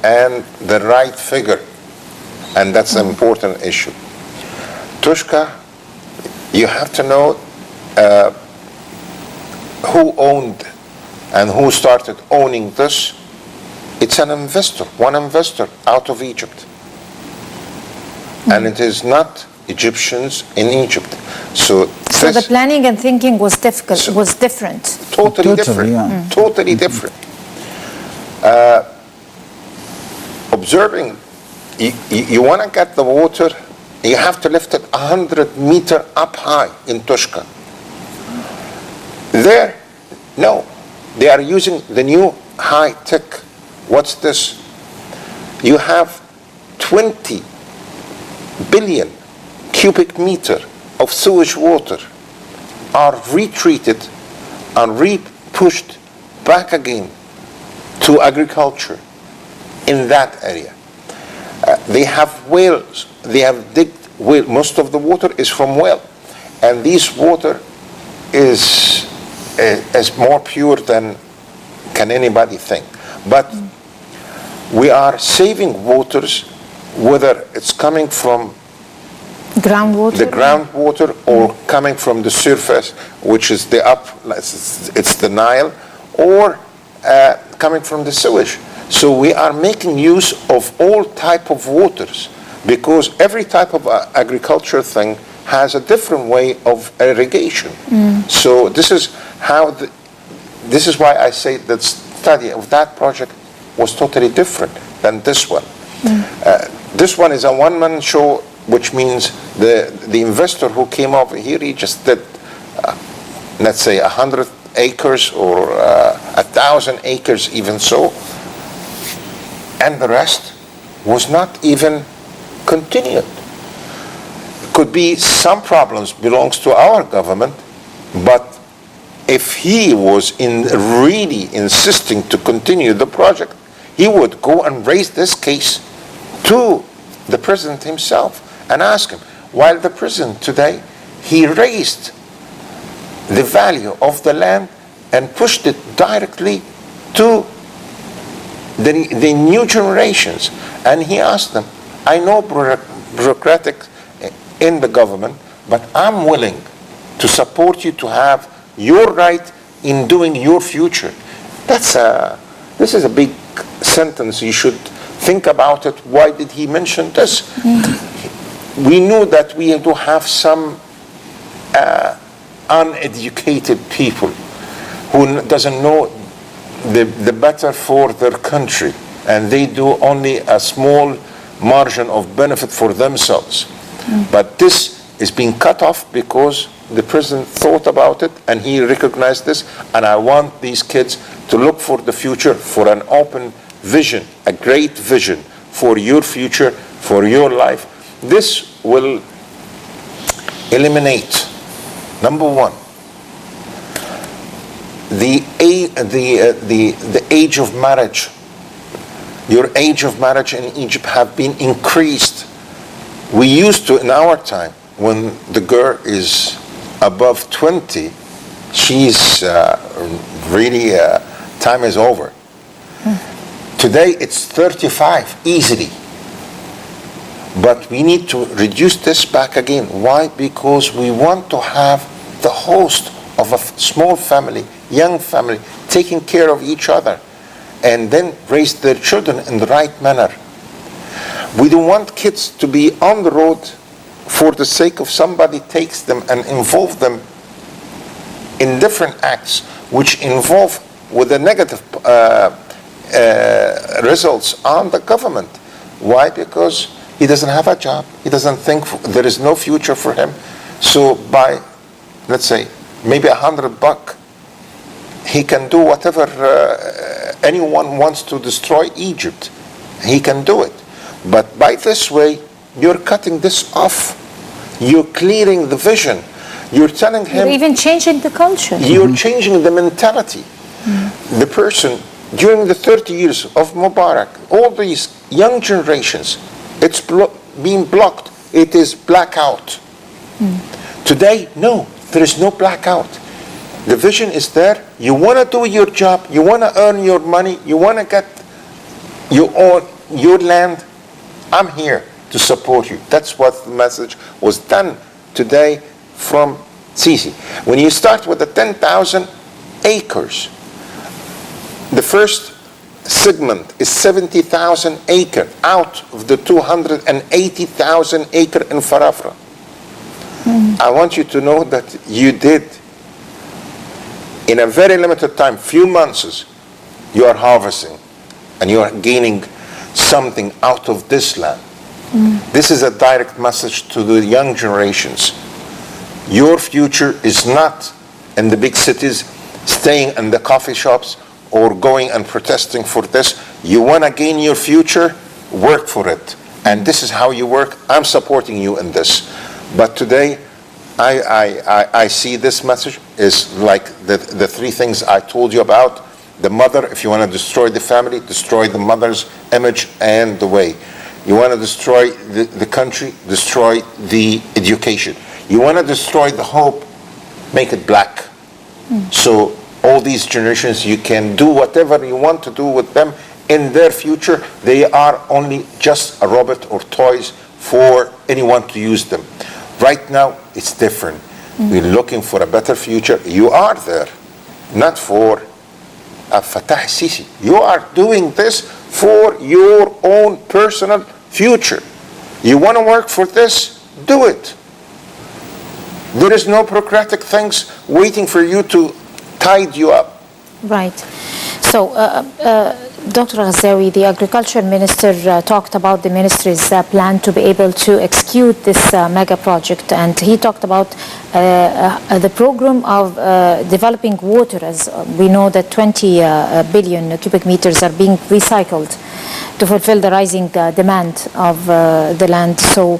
and the right figure. And that's an important issue. Tushka, you have to know who owned and who started owning this. It's an investor, one investor out of Egypt. And it is not Egyptians in Egypt. So the planning and thinking was difficult, was different. Totally different. Yeah. Totally different. Observing, you want to get the water, you have to lift it 100 meters up high in Tushka. There, no, they are using the new high-tech. What's this? You have 20 billion cubic meter of sewage water are retreated and re-pushed back again to agriculture in that area. They have wells, they have digged well. Most of the water is from well, and this water is more pure than can anybody think. But we are saving waters, whether it's coming from groundwater, the groundwater, or coming from the surface, which is it's the Nile, or coming from the sewage. So we are making use of all type of waters, because every type of agriculture thing has a different way of irrigation. So this is how this is why I say that study of that project was totally different than this one. This one is a one-man show, which means the investor who came over here, he just did, let's say, 100 acres or 1,000 acres, even so, and the rest was not even continued. Could be some problems belongs to our government, but if he was really insisting to continue the project, he would go and raise this case to the president himself and ask him. While the president today, he raised the value of the land and pushed it directly to the new generations. And he asked them, I know bureaucratic in the government, but I'm willing to support you to have your right in doing your future. This is a big sentence. You should think about it. Why did he mention this? We knew that we do have some uneducated people who doesn't know the better for their country, and they do only a small margin of benefit for themselves. But this is being cut off because the president thought about it and he recognized this, and I want these kids to look for the future, for an open vision, a great vision for your future, for your life. This will eliminate, number one, the age of marriage. Your age of marriage in Egypt have been increased. We used to, in our time, when the girl is above 20, she's really, time is over. Today it's 35 easily. But we need to reduce this back again. Why? Because we want to have the host of a small family, young family, taking care of each other, and then raise their children in the right manner. We don't want kids to be on the road for the sake of somebody takes them and involve them in different acts which involve with the negative results on the government. Why? Because he doesn't have a job. He doesn't think there is no future for him. So by, let's say, maybe $100, he can do whatever anyone wants to destroy Egypt. He can do it. But by this way, you're cutting this off. You're clearing the vision. You're telling him... You're even changing the culture. You're changing the mentality. The person, during the 30 years of Mubarak, all these young generations, it's being blocked. It is blackout. Today, no, there is no blackout. The vision is there. You want to do your job. You want to earn your money. You want to get You own your land. I'm here to support you. That's what the message was done today from Sisi. When you start with the 10,000 acres, the first segment is 70,000 acre out of the 280,000 acre in Farafra. I want you to know that you did, in a very limited time, few months, you are harvesting and you are gaining something out of this land. This is a direct message to the young generations. Your future is not in the big cities, staying in the coffee shops or going and protesting for this. You want to gain your future, work for it. And this is how you work. I'm supporting you in this. But today, I see this message is like the three things I told you about. The mother, if you want to destroy the family, destroy the mother's image and the way. You want to destroy the country, destroy the education. You want to destroy the hope, make it black. So all these generations, you can do whatever you want to do with them in their future. They are only just a robot or toys for anyone to use them. Right now, it's different. We're looking for a better future. You are there, not for Fattah Sisi. You are doing this for your own personal future. You want to work for this? Do it. There is no bureaucratic things waiting for you to tide you up. Right. So, Dr. Ghazawy, the Agriculture Minister, talked about the ministry's plan to be able to execute this mega project, and he talked about the program of developing water. As we know that 20 billion cubic meters are being recycled to fulfill the rising demand of the land. So,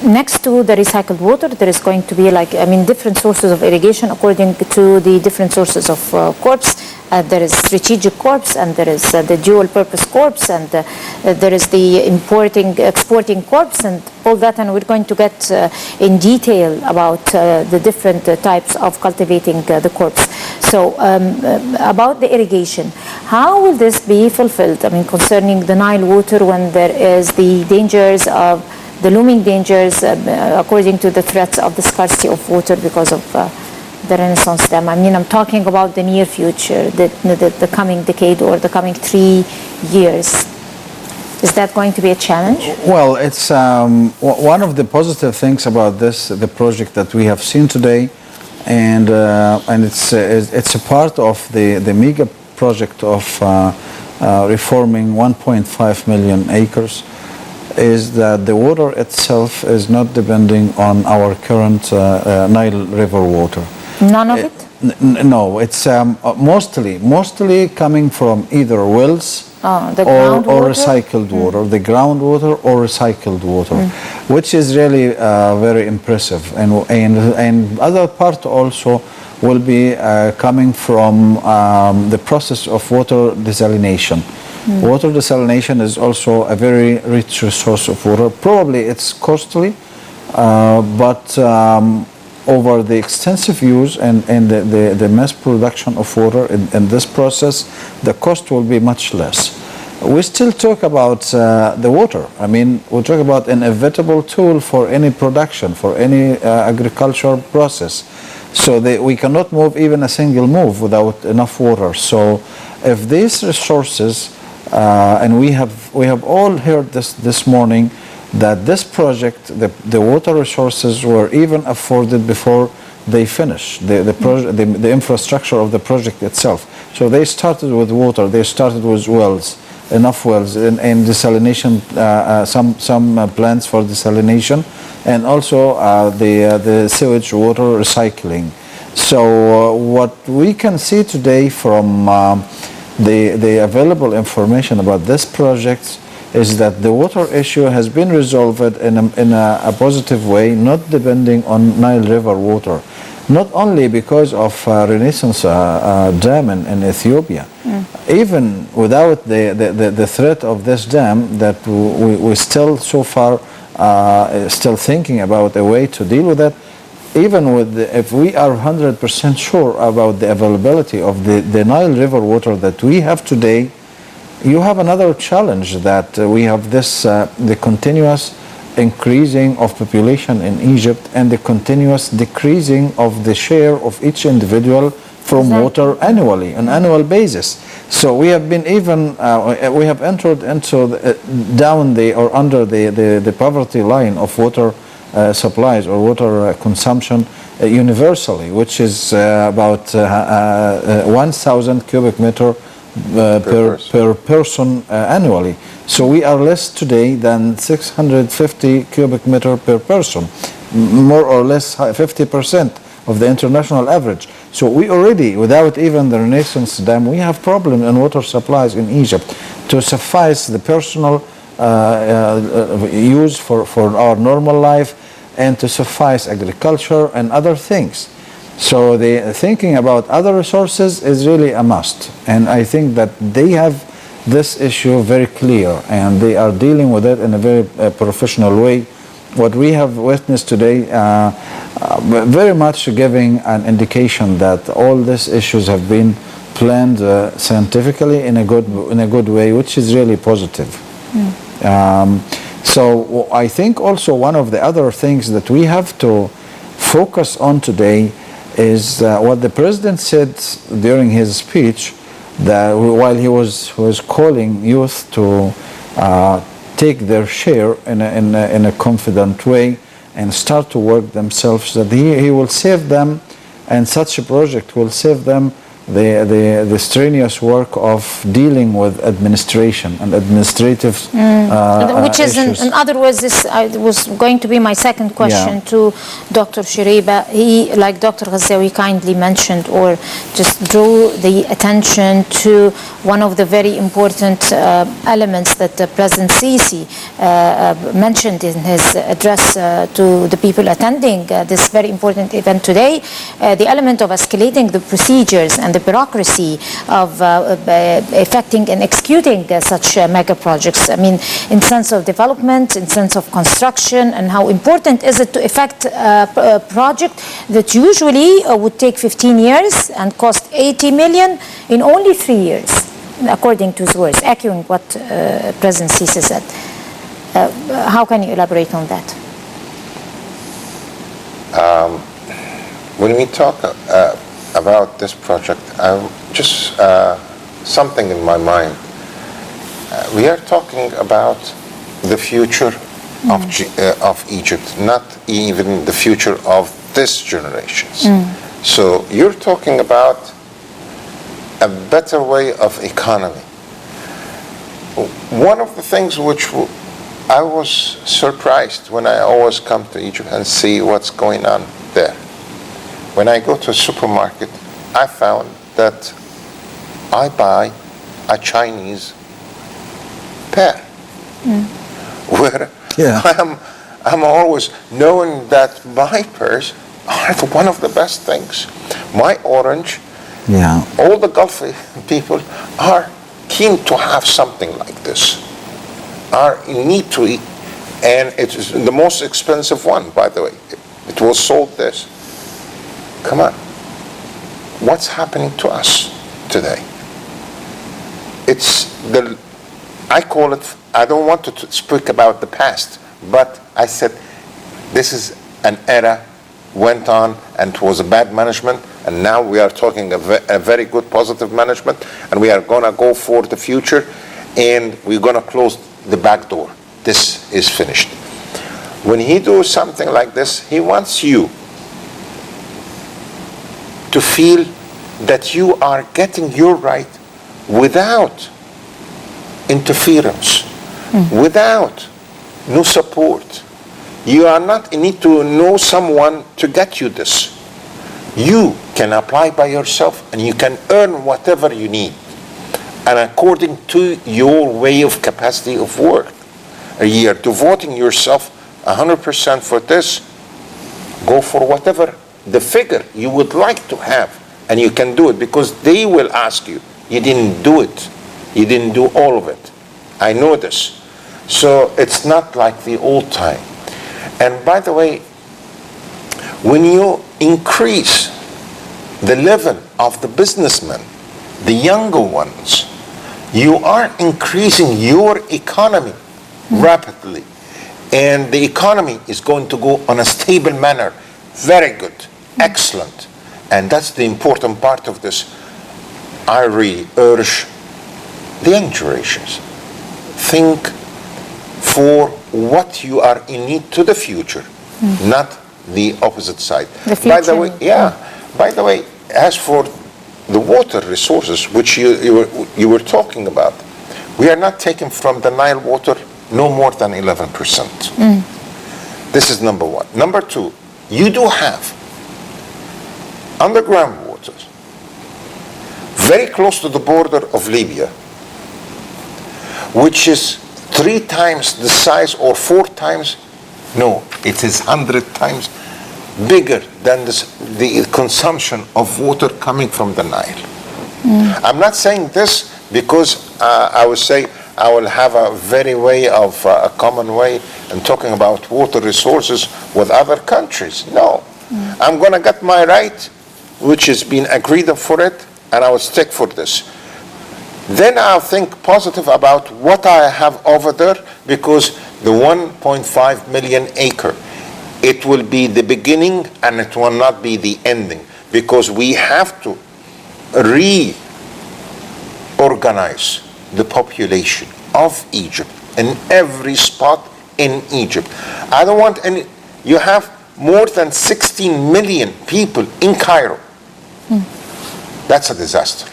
next to the recycled water, there is going to be different sources of irrigation according to the different sources of crops. There is strategic crops, and there is the dual purpose crops, and there is the exporting crops, and all that, and we're going to get in detail about the different types of cultivating the crops. So about the irrigation, how will this be fulfilled? I mean, concerning the Nile water, when there is the dangers of the looming dangers according to the threats of the scarcity of water because of the Renaissance Dam. I mean, I'm talking about the near future, the coming decade or the coming 3 years. Is that going to be a challenge? Well, it's one of the positive things about the project that we have seen today, and it's a part of the mega project of reforming 1.5 million acres. Is that the water itself is not depending on our current Nile River water. None of it? No, it's mostly coming from either wells or recycled water, the groundwater or recycled water, which is really very impressive. And other part also will be coming from the process of water desalination. Water desalination is also a very rich resource of water. Probably it's costly, but over the extensive use and the mass production of water in this process, the cost will be much less. We still talk about the water. I mean, we talk about an inevitable tool for any production, for any agricultural process. So we cannot move even a single move without enough water. So if these resources, and we have all heard this morning, that this project, the water resources were even afforded before they finished the infrastructure of the project itself. So they started with water, they started with wells, enough wells, and desalination, some plants for desalination, and also the sewage water recycling. So what we can see today from the available information about this project is that the water issue has been resolved in a positive way, not depending on Nile River water. Not only because of Renaissance Dam in Ethiopia, even without the threat of this dam, that we still so far still thinking about a way to deal with that. Even if we are 100% sure about the availability of the Nile River water that we have today, you have another challenge that we have this, the continuous increasing of population in Egypt and the continuous decreasing of the share of each individual from water annually, on an annual basis. So we have been even, we have entered into down the or under the poverty line of water supplies or water consumption universally, which is about 1,000 cubic meter per person annually. So we are less today than 650 cubic meter per person, more or less 50% of the international average. So we already, without even the Renaissance Dam, we have problems in water supplies in Egypt to suffice the personal use for our normal life and to suffice agriculture and other things. So the thinking about other resources is really a must. And I think that they have this issue very clear and they are dealing with it in a very professional way. What we have witnessed today very much giving an indication that all these issues have been planned scientifically in a good way, which is really positive. So I think also one of the other things that we have to focus on today is what the president said during his speech, that while he was calling youth to take their share in a confident way and start to work themselves, that he will save them, and such a project will save them the strenuous work of dealing with administration and administrative which is issues. in other words, this was going to be my second question to Dr. Shoreiba. He, like Dr. Ghazawy kindly mentioned or just drew the attention to one of the very important elements that President Sisi mentioned in his address to the people attending this very important event today, the element of escalating the procedures and the bureaucracy of effecting and executing such mega projects. I mean, in sense of development, in sense of construction, and how important is it to effect a project that usually would take 15 years and cost 80 million in only 3 years, according to his words, echoing what President Sisi said. How can you elaborate on that? When we talk about this project, just something in my mind. We are talking about the future of Egypt, not even the future of this generations. So you're talking about a better way of economy. One of the things which I was surprised when I always come to Egypt and see what's going on there. When I go to a supermarket, I found that I buy a Chinese pear. Where I'm always knowing that my pears are one of the best things. My orange, all the Gulf people are keen to have something like this, are in need to eat. And it is the most expensive one, by the way. It was sold this. Come on. What's happening to us today? I call it, I don't want to speak about the past, but I said this is an era went on and it was a bad management, and now we are talking a very good positive management, and we are going to go for the future, and we're going to close the back door. This is finished. When he does something like this, he wants you to feel that you are getting your right without interference, without no support. You are not in need to know someone to get you this. You can apply by yourself and you can earn whatever you need, and according to your way of capacity of work. You are devoting yourself 100% for this. Go for whatever the figure you would like to have, and you can do it, because they will ask you. You didn't do it. You didn't do all of it. I know this. So it's not like the old time. And by the way, when you increase the level of the businessmen, the younger ones, you are increasing your economy rapidly. And the economy is going to go on a stable manner. Very good. Excellent. And that's the important part of this. I really urge the young generations. Think for what you are in need to the future, not the opposite side. The future. By the way, as for the water resources, which you were talking about, we are not taking from the Nile water no more than 11%. This is number one. Number two, you do have underground waters very close to the border of Libya, which is 3 times the size or 4 times, no, it is 100 times bigger than the consumption of water coming from the Nile. I'm not saying this because I would say I will have a a common way in talking about water resources with other countries. No. I'm going to get my right, which has been agreed for it, and I will stick for this. Then I'll think positive about what I have over there, because the 1.5 million acre, it will be the beginning and it will not be the ending, because we have to reorganize the population of Egypt in every spot in Egypt. I don't want any. You have more than 16 million people in Cairo. That's a disaster.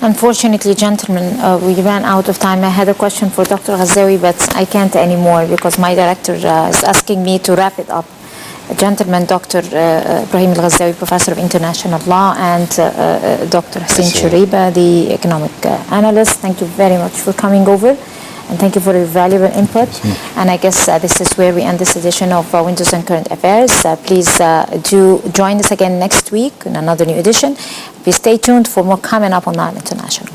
Unfortunately, gentlemen, we ran out of time. I had a question for Dr. Ghazawy, but I can't anymore because my director is asking me to wrap it up. Gentlemen, Dr. Ibrahim Ghazawy, Professor of International Law, and Dr. Hussein Shoreiba, the economic analyst. Thank you very much for coming over, and thank you for your valuable input. And I guess this is where we end this edition of Windows and Current Affairs. Please do join us again next week in another new edition. Please stay tuned for more coming up on Nile International.